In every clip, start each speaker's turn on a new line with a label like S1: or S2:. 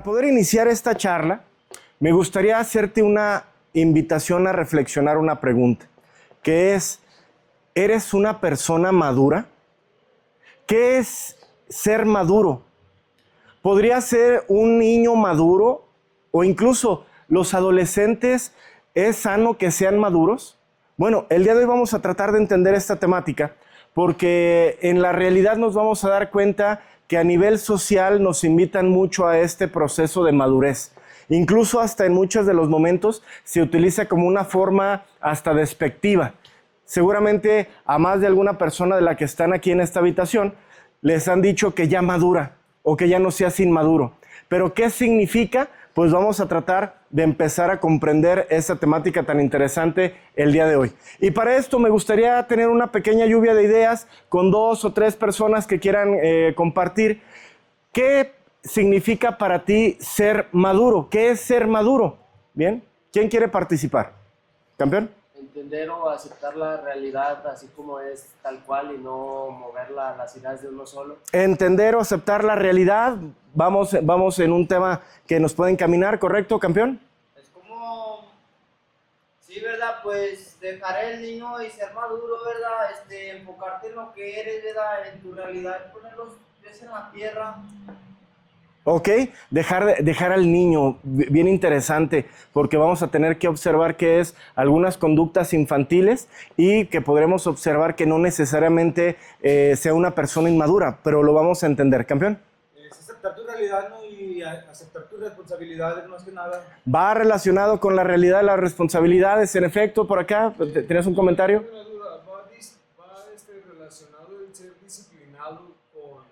S1: poder iniciar esta charla, me gustaría hacerte una invitación a reflexionar una pregunta, que es, ¿eres una persona madura? ¿Qué es ser maduro? ¿Podría ser un niño maduro o incluso los adolescentes? ¿Es sano que sean maduros? Bueno, el día de hoy vamos a tratar de entender esta temática porque en la realidad nos vamos a dar cuenta que a nivel social nos invitan mucho a este proceso de madurez. Incluso hasta en muchos de los momentos se utiliza como una forma hasta despectiva. Seguramente a más de alguna persona de la que están aquí en esta habitación les han dicho que ya madura o que ya no seas inmaduro. Pero ¿qué significa? Pues vamos a tratar de empezar a comprender esta temática tan interesante el día de hoy. Y para esto me gustaría tener una pequeña lluvia de ideas con 2 o 3 personas que quieran compartir. ¿Qué significa para ti ser maduro? ¿Qué es ser maduro? Bien, ¿quién quiere participar? ¿Campeón?
S2: Entender o aceptar la realidad así como es, tal cual, y no moverla a las ideas de uno solo.
S1: Entender o aceptar la realidad. Vamos en un tema que nos puede encaminar, ¿correcto, campeón?
S3: Es como, sí, ¿verdad? Pues dejar el niño y ser maduro, ¿verdad? Enfocarte en lo que eres, ¿verdad? En tu realidad, poner los pies en la tierra.
S1: Ok, dejar al niño, bien interesante, porque vamos a tener que observar que es algunas conductas infantiles y que podremos observar que no necesariamente sea una persona inmadura, pero lo vamos a entender, campeón.
S4: Es aceptar tu realidad, ¿no? Y aceptar tus responsabilidades más que nada.
S1: Va relacionado con la realidad de las responsabilidades, en efecto, por acá, ¿tienes un comentario?
S5: Una duda, ¿va relacionado el ser disciplinado con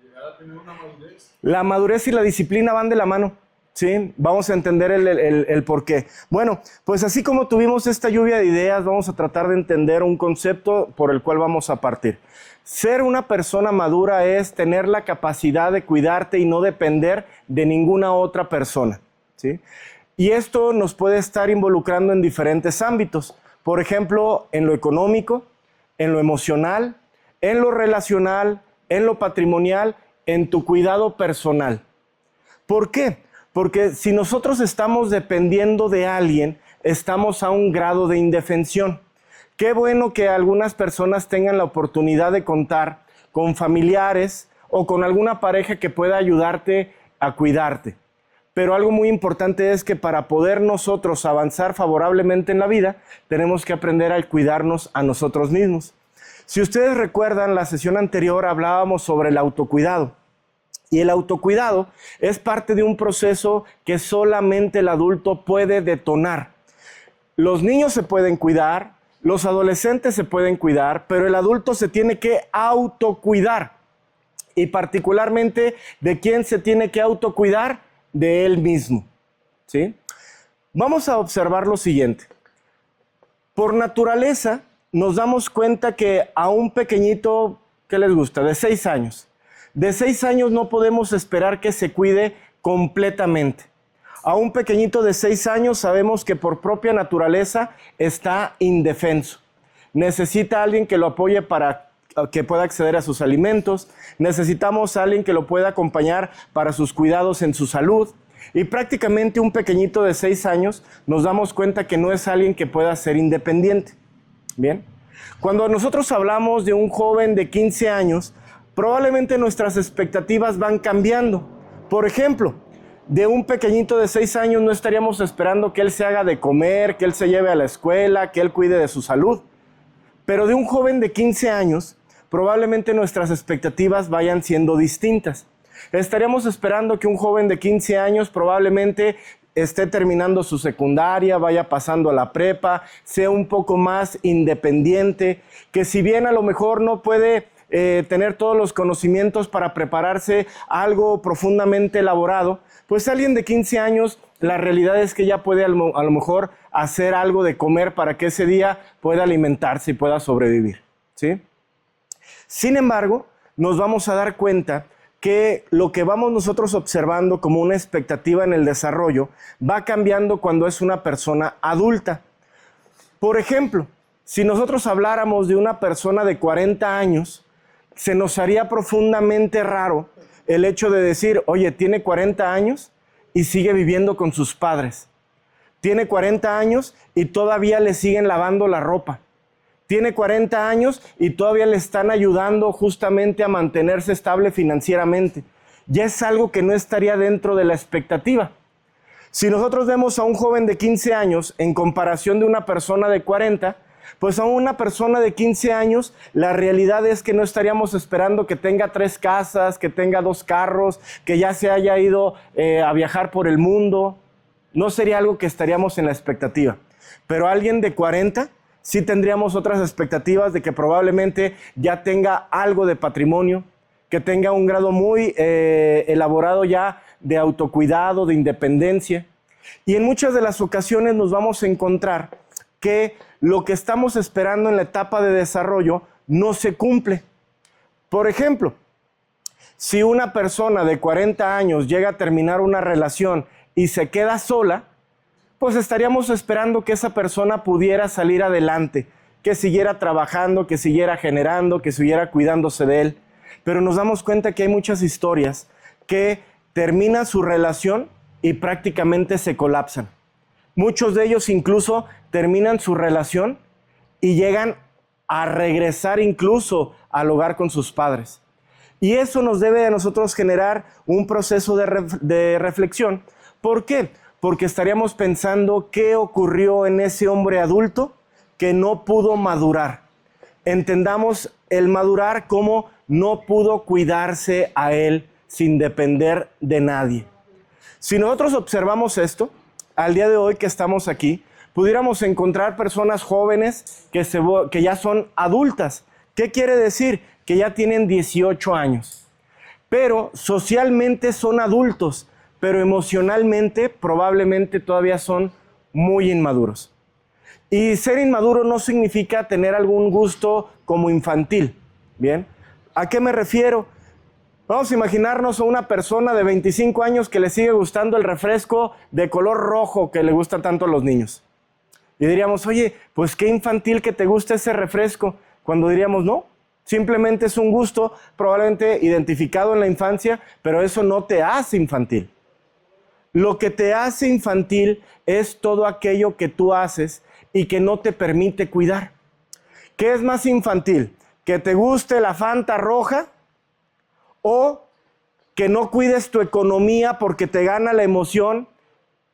S5: llegar a tener una madurez?
S1: La madurez y la disciplina van de la mano, ¿sí? Vamos a entender el por qué. Bueno, pues así como tuvimos esta lluvia de ideas, vamos a tratar de entender un concepto por el cual vamos a partir. Ser una persona madura es tener la capacidad de cuidarte y no depender de ninguna otra persona, ¿sí? Y esto nos puede estar involucrando en diferentes ámbitos. Por ejemplo, en lo económico, en lo emocional, en lo relacional, en lo patrimonial, en tu cuidado personal. ¿Por qué? Porque si nosotros estamos dependiendo de alguien, estamos a un grado de indefensión. Qué bueno que algunas personas tengan la oportunidad de contar con familiares o con alguna pareja que pueda ayudarte a cuidarte. Pero algo muy importante es que para poder nosotros avanzar favorablemente en la vida, tenemos que aprender a cuidarnos a nosotros mismos. Si ustedes recuerdan, la sesión anterior hablábamos sobre el autocuidado. Y el autocuidado es parte de un proceso que solamente el adulto puede detonar. Los niños se pueden cuidar, los adolescentes se pueden cuidar, pero el adulto se tiene que autocuidar. Y particularmente, ¿de quién se tiene que autocuidar? De él mismo, ¿sí? Vamos a observar lo siguiente. Por naturaleza, nos damos cuenta que a un pequeñito, ¿qué les gusta? De 6 años. De 6 años no podemos esperar que se cuide completamente. A un pequeñito de 6 años sabemos que por propia naturaleza está indefenso. Necesita a alguien que lo apoye para que pueda acceder a sus alimentos. Necesitamos a alguien que lo pueda acompañar para sus cuidados en su salud. Y prácticamente un pequeñito de 6 años nos damos cuenta que no es alguien que pueda ser independiente. Bien. Cuando nosotros hablamos de un joven de 15 años, probablemente nuestras expectativas van cambiando. Por ejemplo, de un pequeñito de 6 años no estaríamos esperando que él se haga de comer, que él se lleve a la escuela, que él cuide de su salud. Pero de un joven de 15 años, probablemente nuestras expectativas vayan siendo distintas. Estaríamos esperando que un joven de 15 años probablemente esté terminando su secundaria, vaya pasando a la prepa, sea un poco más independiente, que si bien a lo mejor no puede tener todos los conocimientos para prepararse a algo profundamente elaborado, pues alguien de 15 años, la realidad es que ya puede a lo mejor hacer algo de comer para que ese día pueda alimentarse y pueda sobrevivir, ¿sí? Sin embargo, nos vamos a dar cuenta que lo que vamos nosotros observando como una expectativa en el desarrollo va cambiando cuando es una persona adulta. Por ejemplo, si nosotros habláramos de una persona de 40 años, se nos haría profundamente raro el hecho de decir, oye, tiene 40 años y sigue viviendo con sus padres. Tiene 40 años y todavía le siguen lavando la ropa. Tiene 40 años y todavía le están ayudando justamente a mantenerse estable financieramente. Ya es algo que no estaría dentro de la expectativa. Si nosotros vemos a un joven de 15 años en comparación de una persona de 40, pues a una persona de 15 años, la realidad es que no estaríamos esperando que tenga 3 casas, que tenga 2 carros, que ya se haya ido a viajar por el mundo. No sería algo que estaríamos en la expectativa. Pero alguien de 40, sí tendríamos otras expectativas de que probablemente ya tenga algo de patrimonio, que tenga un grado muy elaborado ya de autocuidado, de independencia. Y en muchas de las ocasiones nos vamos a encontrar que lo que estamos esperando en la etapa de desarrollo no se cumple. Por ejemplo, si una persona de 40 años llega a terminar una relación y se queda sola, pues estaríamos esperando que esa persona pudiera salir adelante, que siguiera trabajando, que siguiera generando, que siguiera cuidándose de él. Pero nos damos cuenta que hay muchas historias que terminan su relación y prácticamente se colapsan. Muchos de ellos incluso terminan su relación y llegan a regresar incluso al hogar con sus padres. Y eso nos debe de nosotros generar un proceso de reflexión. ¿Por qué? Porque estaríamos pensando qué ocurrió en ese hombre adulto que no pudo madurar. Entendamos el madurar como no pudo cuidarse a él sin depender de nadie. Si nosotros observamos esto, al día de hoy que estamos aquí, pudiéramos encontrar personas jóvenes que ya son adultas. ¿Qué quiere decir? Que ya tienen 18 años. Pero socialmente son adultos, pero emocionalmente probablemente todavía son muy inmaduros. Y ser inmaduro no significa tener algún gusto como infantil. ¿Bien? ¿A qué me refiero? Vamos a imaginarnos a una persona de 25 años que le sigue gustando el refresco de color rojo que le gusta tanto a los niños. Y diríamos, oye, pues qué infantil que te guste ese refresco. Cuando diríamos, no, simplemente es un gusto probablemente identificado en la infancia, pero eso no te hace infantil. Lo que te hace infantil es todo aquello que tú haces y que no te permite cuidar. ¿Qué es más infantil? ¿Que te guste la Fanta roja o que no cuides tu economía porque te gana la emoción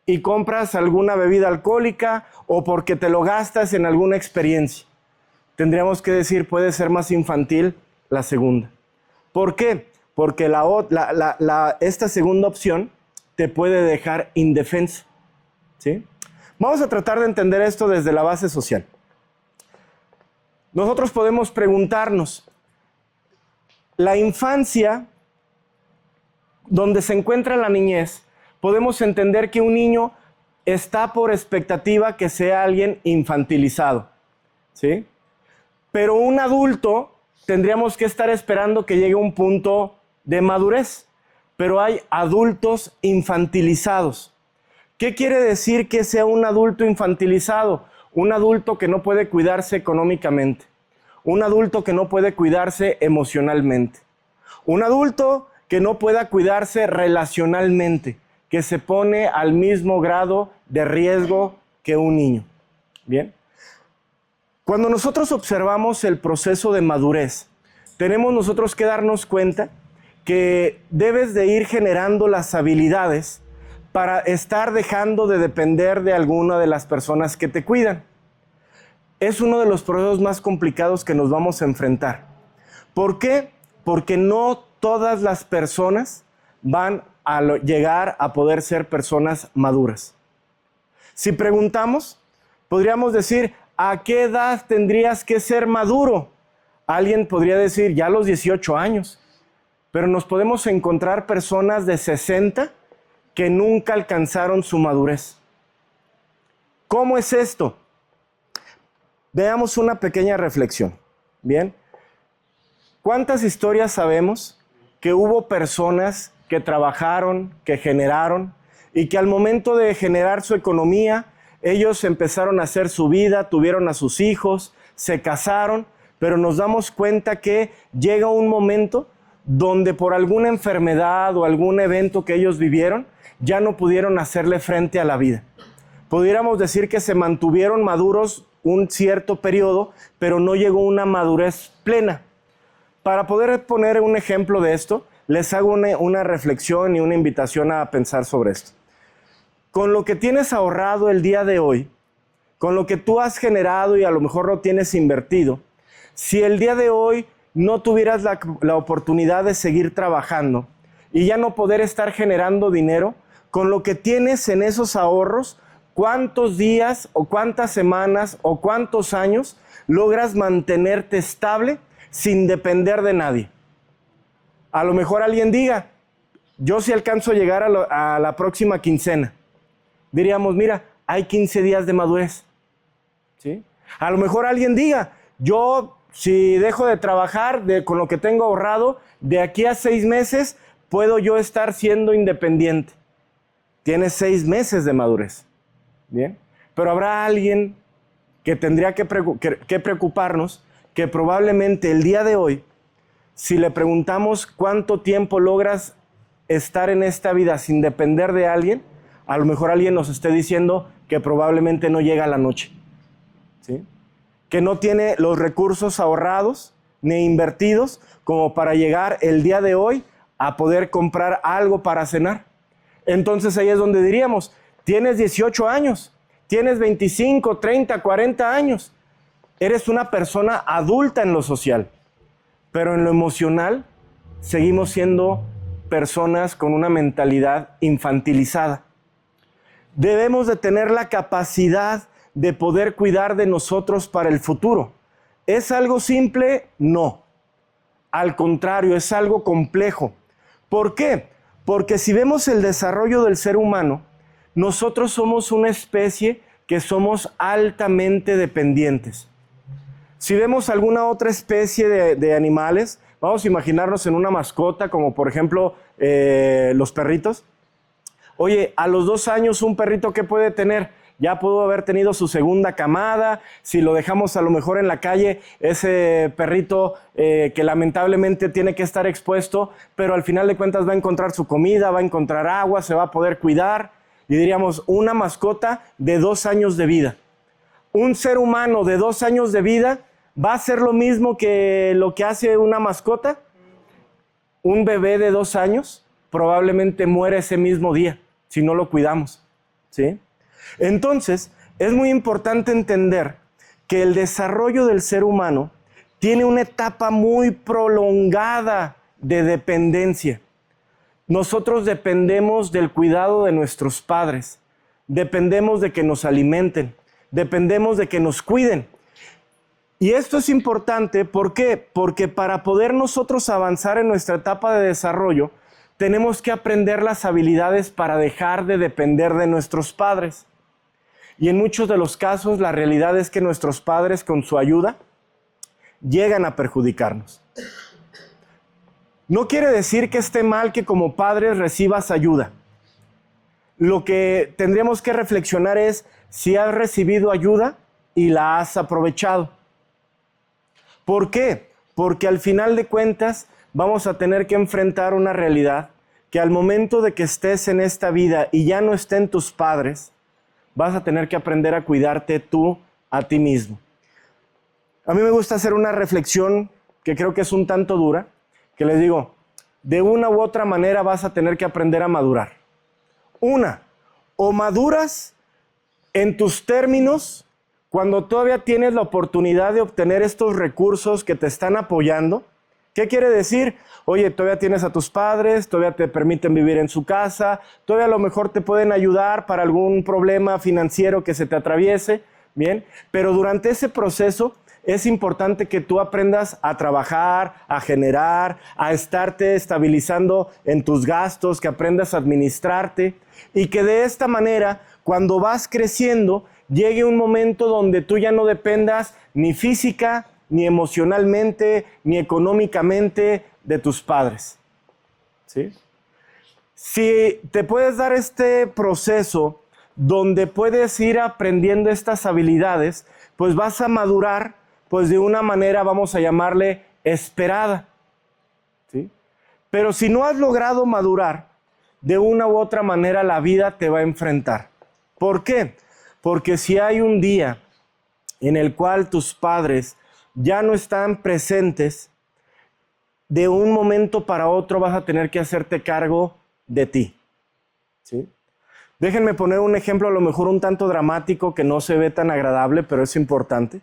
S1: y compras alguna bebida alcohólica o porque te lo gastas en alguna experiencia? Tendríamos que decir, puede ser más infantil la segunda. ¿Por qué? Porque esta segunda opción te puede dejar indefenso. ¿Sí? Vamos a tratar de entender esto desde la base social. Nosotros podemos preguntarnos, la infancia, donde se encuentra la niñez, podemos entender que un niño está por expectativa que sea alguien infantilizado, ¿sí? Pero un adulto tendríamos que estar esperando que llegue a un punto de madurez, pero hay adultos infantilizados. ¿Qué quiere decir que sea un adulto infantilizado? Un adulto que no puede cuidarse económicamente, un adulto que no puede cuidarse emocionalmente, un adulto que no pueda cuidarse relacionalmente, que se pone al mismo grado de riesgo que un niño. Bien. Cuando nosotros observamos el proceso de madurez, tenemos nosotros que darnos cuenta que debes de ir generando las habilidades para estar dejando de depender de alguna de las personas que te cuidan. Es uno de los procesos más complicados que nos vamos a enfrentar. ¿Por qué? Porque no todas las personas van a llegar a poder ser personas maduras. Si preguntamos, podríamos decir, ¿a qué edad tendrías que ser maduro? Alguien podría decir, ya a los 18 años. Pero nos podemos encontrar personas de 60 que nunca alcanzaron su madurez. ¿Cómo es esto? Veamos una pequeña reflexión. Bien. ¿Cuántas historias sabemos que hubo personas que trabajaron, que generaron y que al momento de generar su economía, ellos empezaron a hacer su vida, tuvieron a sus hijos, se casaron, pero nos damos cuenta que llega un momento donde por alguna enfermedad o algún evento que ellos vivieron, ya no pudieron hacerle frente a la vida. Pudiéramos decir que se mantuvieron maduros un cierto periodo, pero no llegó una madurez plena. Para poder poner un ejemplo de esto, les hago una reflexión y una invitación a pensar sobre esto. Con lo que tienes ahorrado el día de hoy, con lo que tú has generado y a lo mejor lo tienes invertido, si el día de hoy no tuvieras la oportunidad de seguir trabajando y ya no poder estar generando dinero, con lo que tienes en esos ahorros, ¿cuántos días o cuántas semanas o cuántos años logras mantenerte estable sin depender de nadie? A lo mejor alguien diga, yo sí alcanzo a llegar a la próxima quincena. Diríamos, mira, hay 15 días de madurez. ¿Sí? A lo mejor alguien diga, yo si dejo de trabajar con lo que tengo ahorrado, de aquí a 6 meses puedo yo estar siendo independiente. Tienes 6 meses de madurez. Bien, pero habrá alguien que tendría que preocuparnos, que probablemente el día de hoy, si le preguntamos cuánto tiempo logras estar en esta vida sin depender de alguien, a lo mejor alguien nos esté diciendo que probablemente no llega a la noche, ¿sí? Que no tiene los recursos ahorrados ni invertidos como para llegar el día de hoy a poder comprar algo para cenar. Entonces ahí es donde diríamos, tienes 18 años, tienes 25, 30, 40 años. Eres una persona adulta en lo social, pero en lo emocional seguimos siendo personas con una mentalidad infantilizada. Debemos de tener la capacidad de poder cuidar de nosotros para el futuro. ¿Es algo simple? No. Al contrario, es algo complejo. ¿Por qué? Porque si vemos el desarrollo del ser humano, nosotros somos una especie que somos altamente dependientes. Si vemos alguna otra especie de animales, vamos a imaginarnos en una mascota, como por ejemplo los perritos. Oye, a los 2 años un perrito, ¿qué puede tener? Ya pudo haber tenido su segunda camada. Si lo dejamos a lo mejor en la calle, ese perrito que lamentablemente tiene que estar expuesto, pero al final de cuentas va a encontrar su comida, va a encontrar agua, se va a poder cuidar. Y diríamos, una mascota de 2 años de vida. Un ser humano de 2 años de vida va a hacer lo mismo que lo que hace una mascota. Un bebé de 2 años probablemente muere ese mismo día si no lo cuidamos, ¿sí? Entonces, es muy importante entender que el desarrollo del ser humano tiene una etapa muy prolongada de dependencia. Nosotros dependemos del cuidado de nuestros padres, dependemos de que nos alimenten, dependemos de que nos cuiden. Y esto es importante, ¿por qué? Porque para poder nosotros avanzar en nuestra etapa de desarrollo, tenemos que aprender las habilidades para dejar de depender de nuestros padres. Y en muchos de los casos, la realidad es que nuestros padres, con su ayuda, llegan a perjudicarnos. No quiere decir que esté mal que como padres recibas ayuda. Lo que tendríamos que reflexionar es si has recibido ayuda y la has aprovechado. ¿Por qué? Porque al final de cuentas vamos a tener que enfrentar una realidad que al momento de que estés en esta vida y ya no estén tus padres, vas a tener que aprender a cuidarte tú a ti mismo. A mí me gusta hacer una reflexión que creo que es un tanto dura, que les digo, de una u otra manera vas a tener que aprender a madurar. Una, o maduras en tus términos cuando todavía tienes la oportunidad de obtener estos recursos que te están apoyando. ¿Qué quiere decir? Oye, todavía tienes a tus padres, todavía te permiten vivir en su casa, todavía a lo mejor te pueden ayudar para algún problema financiero que se te atraviese, ¿bien? Pero durante ese proceso es importante que tú aprendas a trabajar, a generar, a estarte estabilizando en tus gastos, que aprendas a administrarte y que de esta manera, cuando vas creciendo, llegue un momento donde tú ya no dependas ni física, ni emocionalmente, ni económicamente de tus padres, ¿sí? Si te puedes dar este proceso donde puedes ir aprendiendo estas habilidades, pues vas a madurar pues de una manera, vamos a llamarle, esperada, ¿sí? Pero si no has logrado madurar, de una u otra manera la vida te va a enfrentar. ¿Por qué? Porque si hay un día en el cual tus padres ya no están presentes, de un momento para otro vas a tener que hacerte cargo de ti. ¿Sí? Déjenme poner un ejemplo a lo mejor un tanto dramático que no se ve tan agradable, pero es importante.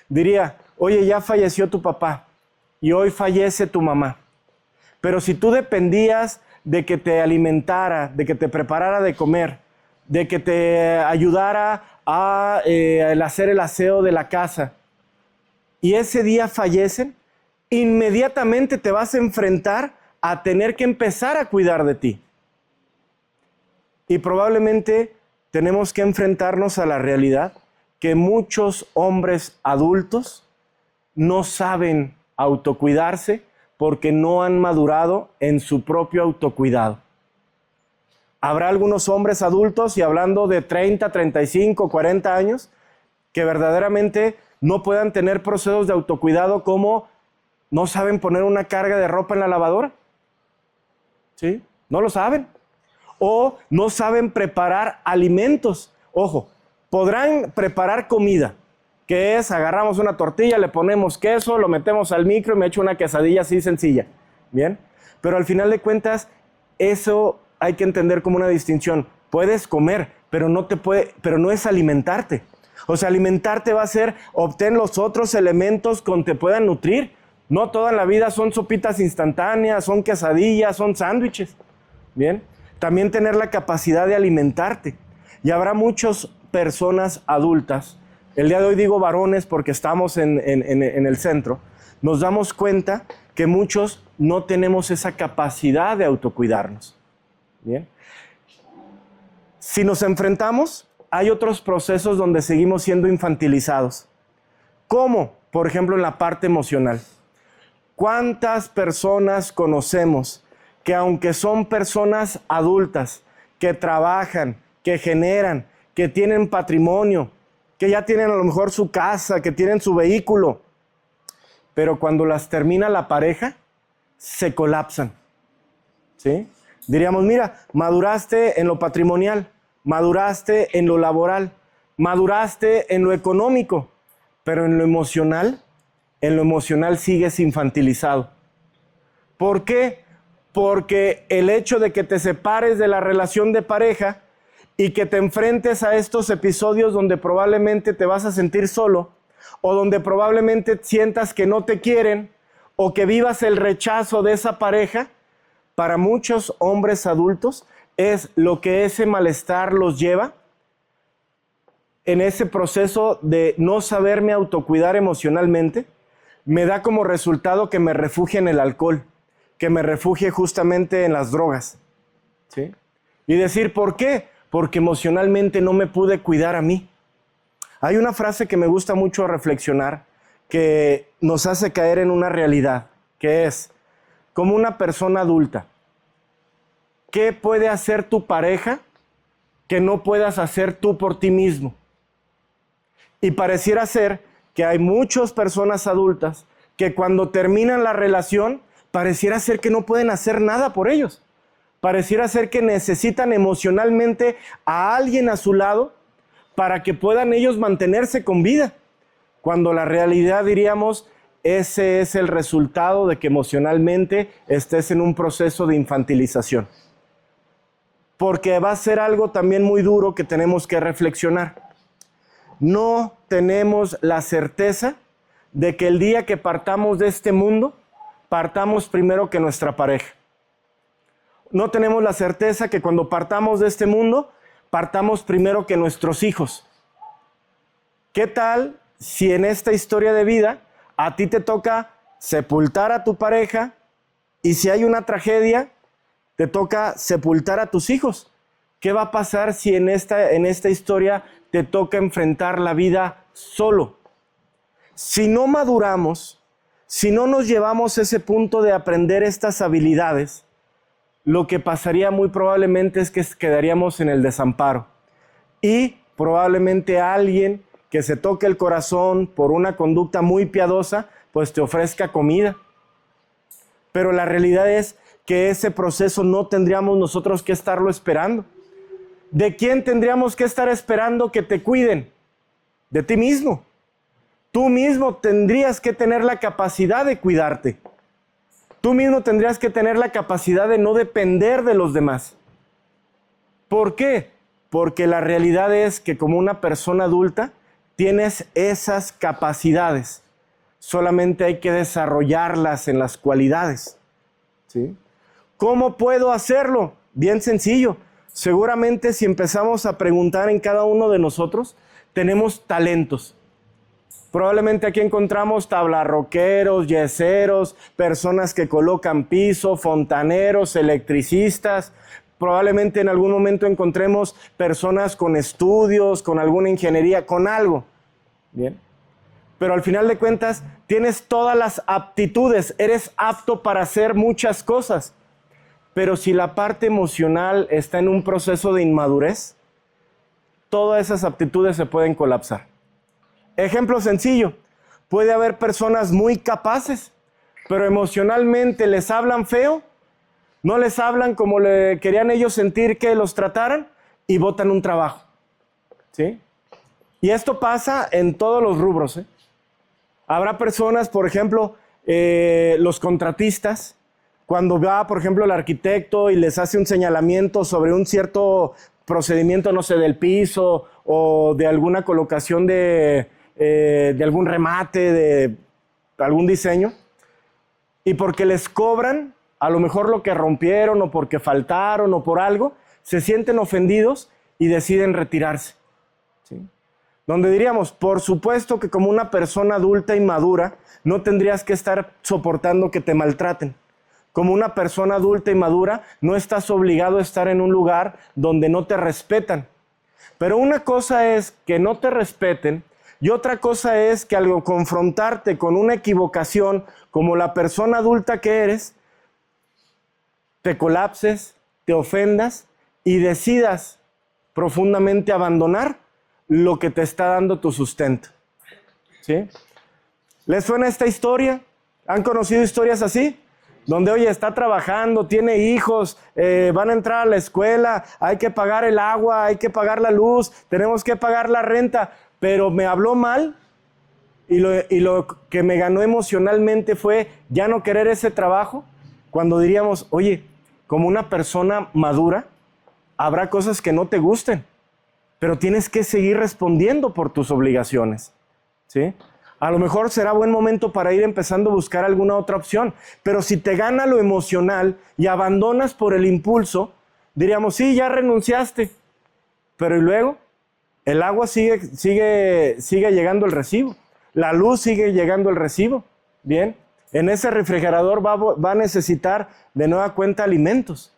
S1: Diría, oye, ya falleció tu papá y hoy fallece tu mamá. Pero si tú dependías de que te alimentara, de que te preparara de comer, de que te ayudara a hacer el aseo de la casa, y ese día fallecen, inmediatamente te vas a enfrentar a tener que empezar a cuidar de ti. Y probablemente tenemos que enfrentarnos a la realidad que muchos hombres adultos no saben autocuidarse porque no han madurado en su propio autocuidado. Habrá algunos hombres adultos, y hablando de 30, 35, 40 años, que verdaderamente no puedan tener procesos de autocuidado como no saben poner una carga de ropa en la lavadora. ¿Sí? No lo saben. O no saben preparar alimentos. Ojo, podrán preparar comida, que es agarramos una tortilla, le ponemos queso, lo metemos al micro y me echo una quesadilla así sencilla. ¿Bien? Pero al final de cuentas, eso hay que entender como una distinción. Puedes comer, pero no es alimentarte. O sea, alimentarte va a ser obtener los otros elementos que te puedan nutrir. No toda la vida son sopitas instantáneas, son quesadillas, son sándwiches. ¿Bien? También tener la capacidad de alimentarte. Y habrá muchas personas adultas, el día de hoy digo varones porque estamos en el centro, nos damos cuenta que muchos no tenemos esa capacidad de autocuidarnos. ¿Bien? Si nos enfrentamos, hay otros procesos donde seguimos siendo infantilizados. ¿Cómo? Por ejemplo, en la parte emocional. ¿Cuántas personas conocemos que aunque son personas adultas, que trabajan, que generan, que tienen patrimonio, que ya tienen a lo mejor su casa, que tienen su vehículo, pero cuando las termina la pareja, se colapsan? ¿Sí? Diríamos, mira, maduraste en lo patrimonial, maduraste en lo laboral, maduraste en lo económico, pero en lo emocional sigues infantilizado. ¿Por qué? Porque el hecho de que te separes de la relación de pareja y que te enfrentes a estos episodios donde probablemente te vas a sentir solo, o donde probablemente sientas que no te quieren, o que vivas el rechazo de esa pareja, para muchos hombres adultos es lo que ese malestar los lleva en ese proceso de no saberme autocuidar emocionalmente. Me da como resultado que me refugie en el alcohol, que me refugie justamente en las drogas. ¿Sí? Y decir, ¿por qué? Porque emocionalmente no me pude cuidar a mí. Hay una frase que me gusta mucho reflexionar, que nos hace caer en una realidad, que es, como una persona adulta, ¿qué puede hacer tu pareja que no puedas hacer tú por ti mismo? Y pareciera ser que hay muchas personas adultas que cuando terminan la relación, pareciera ser que no pueden hacer nada por ellos. Pareciera ser que necesitan emocionalmente a alguien a su lado para que puedan ellos mantenerse con vida. Cuando la realidad, diríamos, ese es el resultado de que emocionalmente estés en un proceso de infantilización. Porque va a ser algo también muy duro que tenemos que reflexionar. No tenemos la certeza de que el día que partamos de este mundo, partamos primero que nuestra pareja. No tenemos la certeza que cuando partamos de este mundo, partamos primero que nuestros hijos. ¿Qué tal si en esta historia de vida a ti te toca sepultar a tu pareja y si hay una tragedia, te toca sepultar a tus hijos? ¿Qué va a pasar si en esta historia te toca enfrentar la vida solo? Si no maduramos, si no nos llevamos a ese punto de aprender estas habilidades, lo que pasaría muy probablemente es que quedaríamos en el desamparo. Y probablemente alguien que se toque el corazón por una conducta muy piadosa, pues te ofrezca comida. Pero la realidad es que ese proceso no tendríamos nosotros que estarlo esperando? ¿De quién tendríamos que estar esperando que te cuiden? De ti mismo. Tú mismo tendrías que tener la capacidad de cuidarte. Tú mismo tendrías que tener la capacidad de no depender de los demás. ¿Por qué? Porque la realidad es que como una persona adulta tienes esas capacidades. Solamente hay que desarrollarlas en las cualidades. ¿Sí? ¿Cómo puedo hacerlo? Bien sencillo. Seguramente si empezamos a preguntar en cada uno de nosotros, tenemos talentos. Probablemente aquí encontramos tablarroqueros, yeseros, personas que colocan piso, fontaneros, electricistas. Probablemente en algún momento encontremos personas con estudios, con alguna ingeniería, con algo. Bien. Pero al final de cuentas, tienes todas las aptitudes, eres apto para hacer muchas cosas. Pero si la parte emocional está en un proceso de inmadurez, todas esas aptitudes se pueden colapsar. Ejemplo sencillo, puede haber personas muy capaces, pero emocionalmente les hablan feo, no les hablan como le querían ellos sentir que los trataran y botan un trabajo. ¿Sí? Y esto pasa en todos los rubros. Habrá personas, por ejemplo, los contratistas, cuando va, por ejemplo, el arquitecto y les hace un señalamiento sobre un cierto procedimiento, no sé, del piso o de alguna colocación de algún remate, de algún diseño, y porque les cobran a lo mejor lo que rompieron o porque faltaron o por algo, se sienten ofendidos y deciden retirarse. ¿Sí? Donde diríamos, por supuesto que como una persona adulta y madura, no tendrías que estar soportando que te maltraten. Como una persona adulta y madura, no estás obligado a estar en un lugar donde no te respetan. Pero una cosa es que no te respeten y otra cosa es que al confrontarte con una equivocación, como la persona adulta que eres, te colapses, te ofendas y decidas profundamente abandonar lo que te está dando tu sustento. ¿Sí? ¿Les suena esta historia? ¿Han conocido historias así? Donde, oye, está trabajando, tiene hijos, van a entrar a la escuela, hay que pagar el agua, hay que pagar la luz, tenemos que pagar la renta, pero me habló mal y lo que me ganó emocionalmente fue ya no querer ese trabajo, cuando diríamos, oye, como una persona madura, habrá cosas que no te gusten, pero tienes que seguir respondiendo por tus obligaciones, ¿sí? A lo mejor será buen momento para ir empezando a buscar alguna otra opción, pero si te gana lo emocional y abandonas por el impulso, diríamos, sí, ya renunciaste, pero ¿y luego? El agua sigue llegando el recibo, la luz sigue llegando el recibo, ¿bien? En ese refrigerador va a necesitar de nueva cuenta alimentos.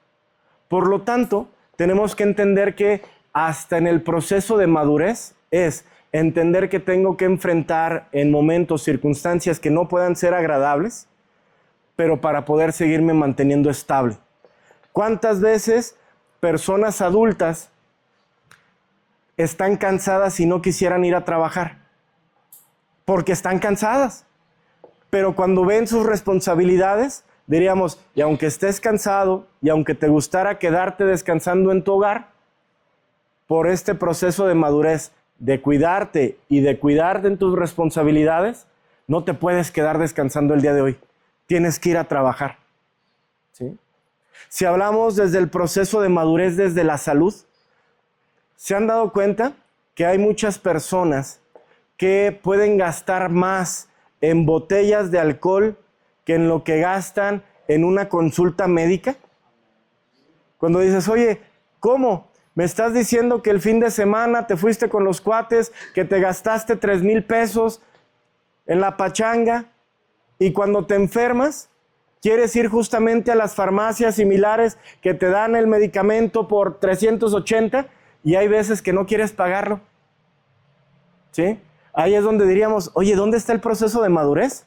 S1: Por lo tanto, tenemos que entender que hasta en el proceso de madurez es entender que tengo que enfrentar en momentos, circunstancias que no puedan ser agradables, pero para poder seguirme manteniendo estable. ¿Cuántas veces personas adultas están cansadas y no quisieran ir a trabajar? Porque están cansadas. Pero cuando ven sus responsabilidades, diríamos, y aunque estés cansado, y aunque te gustara quedarte descansando en tu hogar, por este proceso de madurez, de cuidarte y de cuidarte en tus responsabilidades, no te puedes quedar descansando el día de hoy. Tienes que ir a trabajar. ¿Sí? Si hablamos desde el proceso de madurez, desde la salud, ¿se han dado cuenta que hay muchas personas que pueden gastar más en botellas de alcohol que en lo que gastan en una consulta médica? Cuando dices, oye, ¿cómo? ¿Me estás diciendo que el fin de semana te fuiste con los cuates, que te gastaste 3,000 pesos en la pachanga y cuando te enfermas quieres ir justamente a las farmacias similares que te dan el medicamento por 380 y hay veces que no quieres pagarlo? ¿Sí? Ahí es donde diríamos, oye, ¿dónde está el proceso de madurez?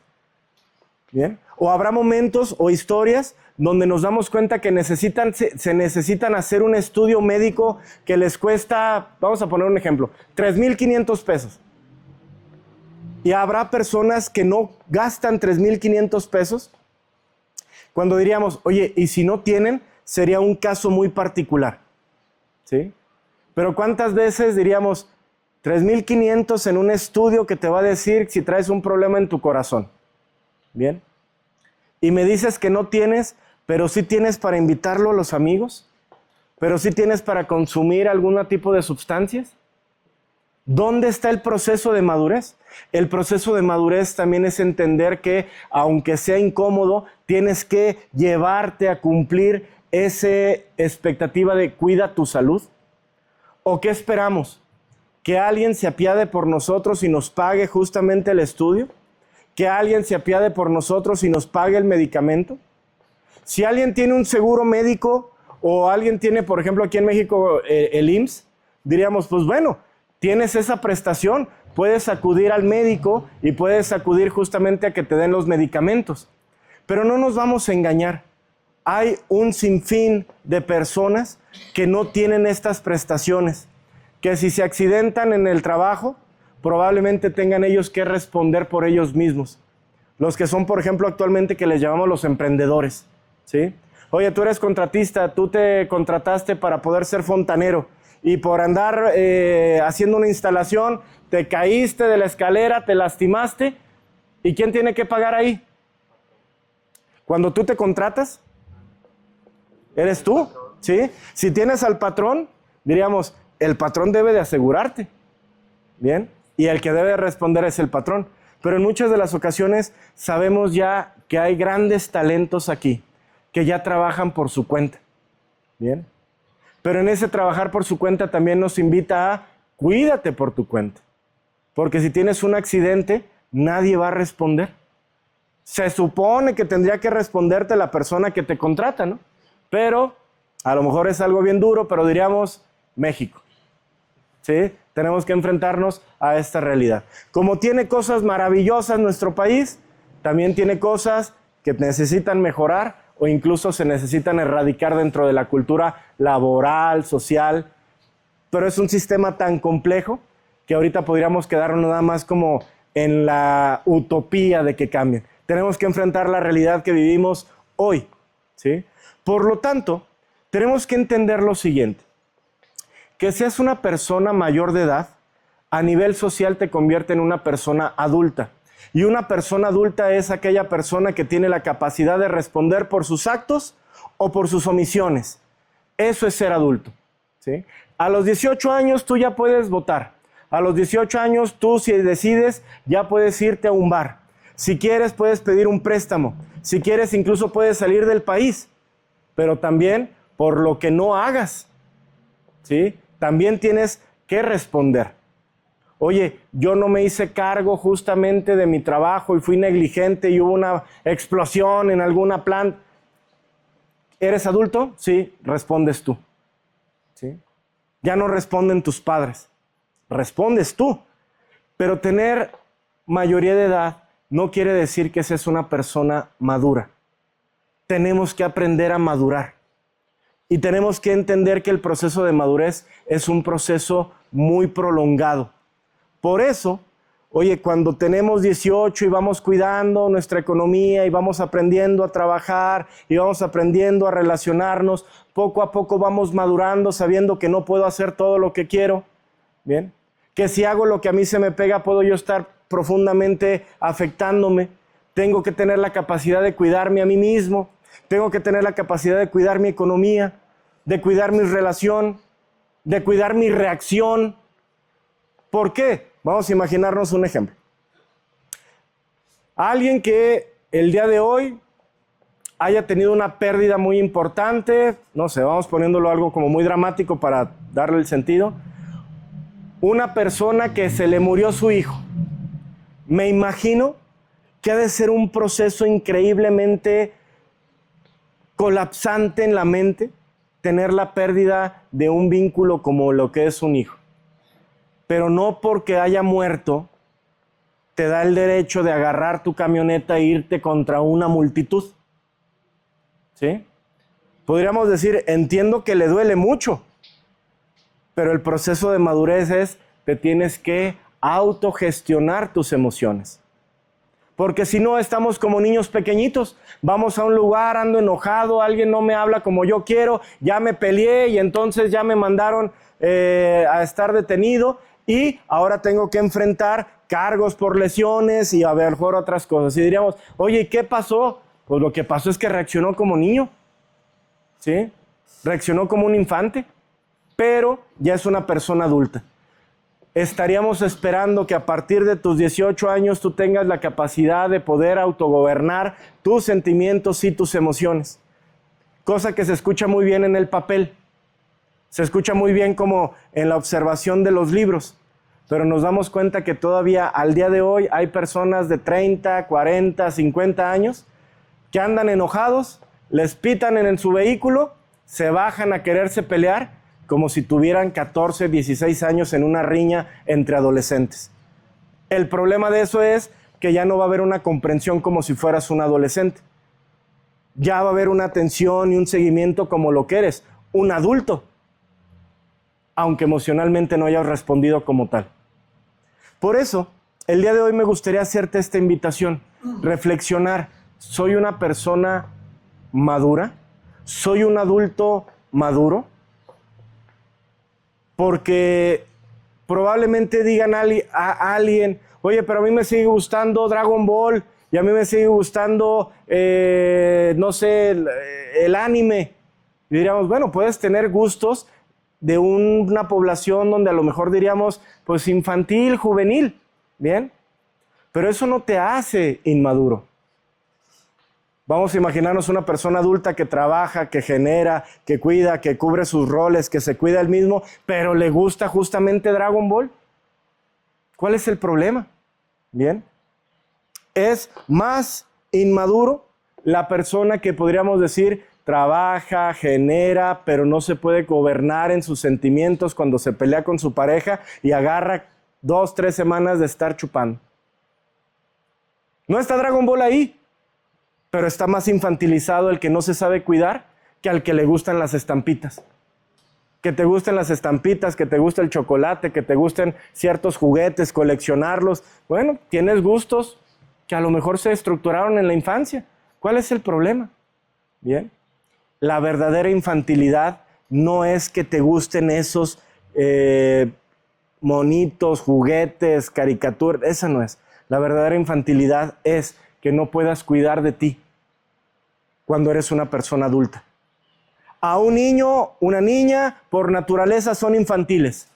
S1: ¿Bien? O habrá momentos o historias donde nos damos cuenta que se necesitan hacer un estudio médico que les cuesta, vamos a poner un ejemplo, 3,500 pesos. Y habrá personas que no gastan 3,500 pesos Cuando diríamos, oye, y si no tienen, sería un caso muy particular, ¿sí? Pero ¿cuántas veces diríamos 3,500 en un estudio que te va a decir si traes un problema en tu corazón? ¿Bien? Y me dices que no tienes, pero sí tienes para invitarlo a los amigos, pero sí tienes para consumir algún tipo de sustancias. ¿Dónde está el proceso de madurez? El proceso de madurez también es entender que, aunque sea incómodo, tienes que llevarte a cumplir esa expectativa de cuida tu salud. ¿O qué esperamos? ¿Que alguien se apiade por nosotros y nos pague justamente el estudio? ¿Que alguien se apiade por nosotros y nos pague el medicamento? Si alguien tiene un seguro médico o alguien tiene, por ejemplo, aquí en México el IMSS, diríamos, pues bueno, tienes esa prestación, puedes acudir al médico y puedes acudir justamente a que te den los medicamentos. Pero no nos vamos a engañar. Hay un sinfín de personas que no tienen estas prestaciones, que si se accidentan en el trabajo, probablemente tengan ellos que responder por ellos mismos. Los que son, por ejemplo, actualmente que les llamamos los emprendedores, ¿sí? Oye, tú eres contratista, tú te contrataste para poder ser fontanero y por andar haciendo una instalación, te caíste de la escalera, te lastimaste, ¿y quién tiene que pagar ahí? Cuando tú te contratas, eres tú, ¿sí? Si tienes al patrón, diríamos, el patrón debe de asegurarte, ¿bien? Y el que debe responder es el patrón. Pero en muchas de las ocasiones sabemos ya que hay grandes talentos aquí, que ya trabajan por su cuenta, ¿bien? Pero en ese trabajar por su cuenta también nos invita a cuídate por tu cuenta. Porque si tienes un accidente, nadie va a responder. Se supone que tendría que responderte la persona que te contrata, ¿no? Pero a lo mejor es algo bien duro, pero diríamos México, ¿sí? Tenemos que enfrentarnos a esta realidad. Como tiene cosas maravillosas nuestro país, también tiene cosas que necesitan mejorar o incluso se necesitan erradicar dentro de la cultura laboral, social. Pero es un sistema tan complejo que ahorita podríamos quedarnos nada más como en la utopía de que cambien. Tenemos que enfrentar la realidad que vivimos hoy, ¿sí? Por lo tanto, tenemos que entender lo siguiente. Que seas una persona mayor de edad, a nivel social te convierte en una persona adulta. Y una persona adulta es aquella persona que tiene la capacidad de responder por sus actos o por sus omisiones. Eso es ser adulto, ¿sí? A los 18 años tú ya puedes votar. A los 18 años tú, si decides, ya puedes irte a un bar. Si quieres, puedes pedir un préstamo. Si quieres, incluso puedes salir del país. Pero también por lo que no hagas, ¿sí? También tienes que responder. Oye, yo no me hice cargo justamente de mi trabajo y fui negligente y hubo una explosión en alguna planta. ¿Eres adulto? Sí, respondes tú, ¿sí? Ya no responden tus padres, respondes tú. Pero tener mayoría de edad no quiere decir que seas una persona madura. Tenemos que aprender a madurar. Y tenemos que entender que el proceso de madurez es un proceso muy prolongado. Por eso, oye, cuando tenemos 18 y vamos cuidando nuestra economía y vamos aprendiendo a trabajar y vamos aprendiendo a relacionarnos, poco a poco vamos madurando sabiendo que no puedo hacer todo lo que quiero, ¿bien? Que si hago lo que a mí se me pega puedo yo estar profundamente afectándome. Tengo que tener la capacidad de cuidarme a mí mismo. Tengo que tener la capacidad de cuidar mi economía, de cuidar mi relación, de cuidar mi reacción. ¿Por qué? Vamos a imaginarnos un ejemplo. Alguien que el día de hoy haya tenido una pérdida muy importante, no sé, vamos poniéndolo algo como muy dramático para darle el sentido. Una persona que se le murió su hijo. Me imagino que ha de ser un proceso increíblemente colapsante en la mente tener la pérdida de un vínculo como lo que es un hijo. Pero no porque haya muerto te da el derecho de agarrar tu camioneta e irte contra una multitud, ¿sí? Podríamos decir, entiendo que le duele mucho, pero el proceso de madurez es, te tienes que autogestionar tus emociones. Porque si no, estamos como niños pequeñitos. Vamos a un lugar, ando enojado, alguien no me habla como yo quiero, ya me peleé y entonces ya me mandaron a estar detenido y ahora tengo que enfrentar cargos por lesiones y a lo mejor otras cosas. Y diríamos, oye, ¿y qué pasó? Pues lo que pasó es que reaccionó como niño, ¿sí? Reaccionó como un infante, pero ya es una persona adulta. Estaríamos esperando que a partir de tus 18 años tú tengas la capacidad de poder autogobernar tus sentimientos y tus emociones. Cosa que se escucha muy bien en el papel. Se escucha muy bien como en la observación de los libros. Pero nos damos cuenta que todavía al día de hoy hay personas de 30, 40, 50 años que andan enojados, les pitan en su vehículo, se bajan a quererse pelear como si tuvieran 14, 16 años en una riña entre adolescentes. El problema de eso es que ya no va a haber una comprensión como si fueras un adolescente. Ya va a haber una atención y un seguimiento como lo que eres, un adulto, aunque emocionalmente no hayas respondido como tal. Por eso, el día de hoy me gustaría hacerte esta invitación, reflexionar, ¿soy una persona madura? ¿Soy un adulto maduro? Porque probablemente digan a alguien, oye, pero a mí me sigue gustando Dragon Ball y a mí me sigue gustando, no sé, el anime. Y diríamos, bueno, puedes tener gustos de una población donde a lo mejor diríamos, pues infantil, juvenil, ¿bien? Pero eso no te hace inmaduro. Vamos a imaginarnos una persona adulta que trabaja, que genera, que cuida, que cubre sus roles, que se cuida él mismo, pero le gusta justamente Dragon Ball. ¿Cuál es el problema? Bien. Es más inmaduro la persona que podríamos decir trabaja, genera, pero no se puede gobernar en sus sentimientos cuando se pelea con su pareja y agarra 2, 3 semanas de estar chupando. No está Dragon Ball ahí, pero está más infantilizado el que no se sabe cuidar que al que le gustan las estampitas. Que te gusten las estampitas, que te guste el chocolate, que te gusten ciertos juguetes, coleccionarlos. Bueno, tienes gustos que a lo mejor se estructuraron en la infancia. ¿Cuál es el problema? Bien. La verdadera infantilidad no es que te gusten esos monitos, juguetes, caricaturas. Esa no es. La verdadera infantilidad es que no puedas cuidar de ti cuando eres una persona adulta. A un niño, una niña, por naturaleza son infantiles.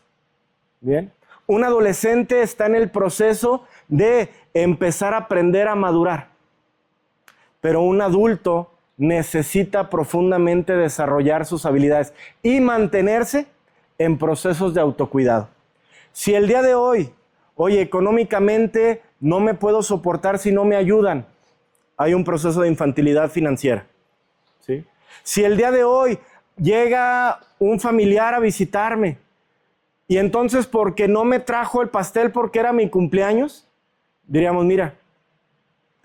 S1: Bien. Un adolescente está en el proceso de empezar a aprender a madurar. Pero un adulto necesita profundamente desarrollar sus habilidades y mantenerse en procesos de autocuidado. Si el día de hoy, oye, económicamente no me puedo soportar si no me ayudan, hay un proceso de infantilidad financiera, ¿sí? Si el día de hoy llega un familiar a visitarme y entonces porque no me trajo el pastel porque era mi cumpleaños, diríamos, mira,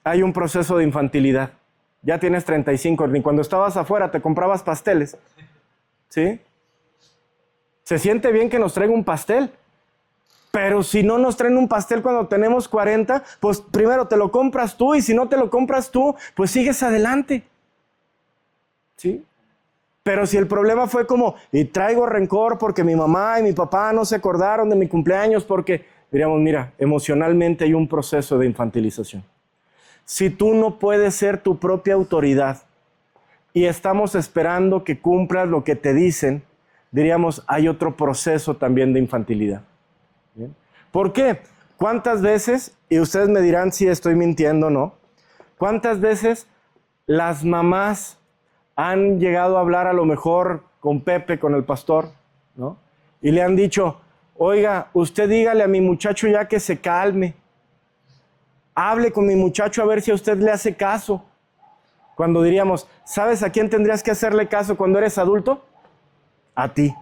S1: hay un proceso de infantilidad. Ya tienes 35, ni cuando estabas afuera te comprabas pasteles, ¿sí? Se siente bien que nos traiga un pastel, pero si no nos traen un pastel cuando tenemos 40, pues primero te lo compras tú y si no te lo compras tú, pues sigues adelante, ¿sí? Pero si el problema fue como, y traigo rencor porque mi mamá y mi papá no se acordaron de mi cumpleaños porque, diríamos, mira, emocionalmente hay un proceso de infantilización. Si tú no puedes ser tu propia autoridad y estamos esperando que cumplas lo que te dicen, diríamos, hay otro proceso también de infantilidad. ¿Bien? ¿Por qué? ¿Cuántas veces, y ustedes me dirán si estoy mintiendo o no, cuántas veces las mamás han llegado a hablar a lo mejor con Pepe, con el pastor, ¿no? Y le han dicho, oiga, usted dígale a mi muchacho ya que se calme. Hable con mi muchacho a ver si a usted le hace caso. Cuando diríamos, ¿sabes a quién tendrías que hacerle caso cuando eres adulto? A ti.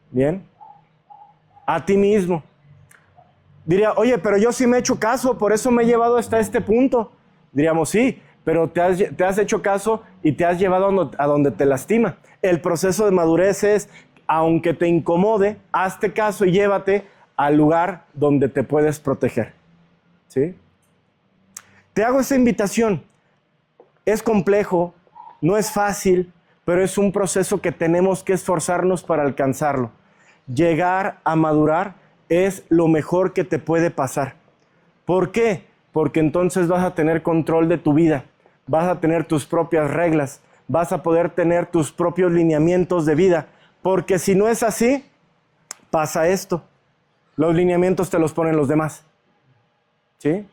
S1: ¿Bien? A ti mismo. Diría, oye, pero yo sí me he hecho caso, por eso me he llevado hasta este punto. Diríamos, sí, pero te has hecho caso y te has llevado a donde te lastima. El proceso de madurez es, aunque te incomode, hazte caso y llévate al lugar donde te puedes proteger. ¿Sí? Te hago esa invitación. Es complejo, no es fácil, pero es un proceso que tenemos que esforzarnos para alcanzarlo. Llegar a madurar es lo mejor que te puede pasar. ¿Por qué? Porque entonces vas a tener control de tu vida, vas a tener tus propias reglas, vas a poder tener tus propios lineamientos de vida. Porque si no es así, pasa esto. Los lineamientos te los ponen los demás. ¿Sí?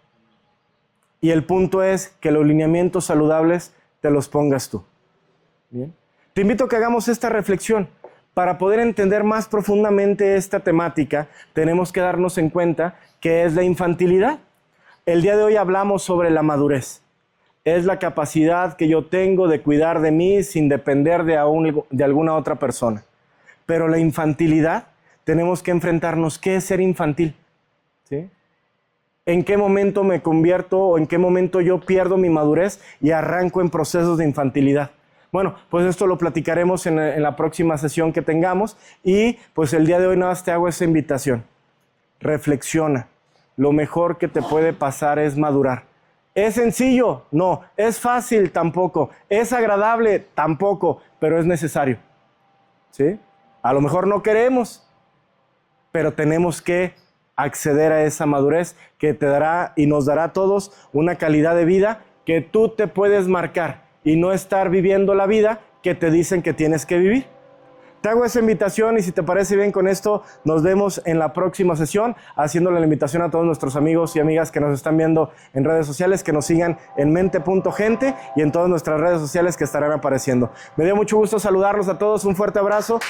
S1: Y el punto es que los lineamientos saludables te los pongas tú. ¿Bien? Te invito a que hagamos esta reflexión. Para poder entender más profundamente esta temática, tenemos que darnos en cuenta qué es la infantilidad. El día de hoy hablamos sobre la madurez. Es la capacidad que yo tengo de cuidar de mí sin depender de alguna otra persona. Pero la infantilidad, tenemos que enfrentarnos. ¿Qué es ser infantil? ¿Sí? ¿En qué momento me convierto o en qué momento yo pierdo mi madurez y arranco en procesos de infantilidad? Bueno, pues esto lo platicaremos en la próxima sesión que tengamos y pues el día de hoy nada más te hago esa invitación. Reflexiona. Lo mejor que te puede pasar es madurar. ¿Es sencillo? No. ¿Es fácil? Tampoco. ¿Es agradable? Tampoco. Pero es necesario. ¿Sí? A lo mejor no queremos, pero tenemos que acceder a esa madurez que te dará y nos dará a todos una calidad de vida que tú te puedes marcar y no estar viviendo la vida que te dicen que tienes que vivir. Te hago esa invitación y si te parece bien con esto, nos vemos en la próxima sesión, haciéndole la invitación a todos nuestros amigos y amigas que nos están viendo en redes sociales, que nos sigan en mente.gente y en todas nuestras redes sociales que estarán apareciendo. Me dio mucho gusto saludarlos a todos, un fuerte abrazo.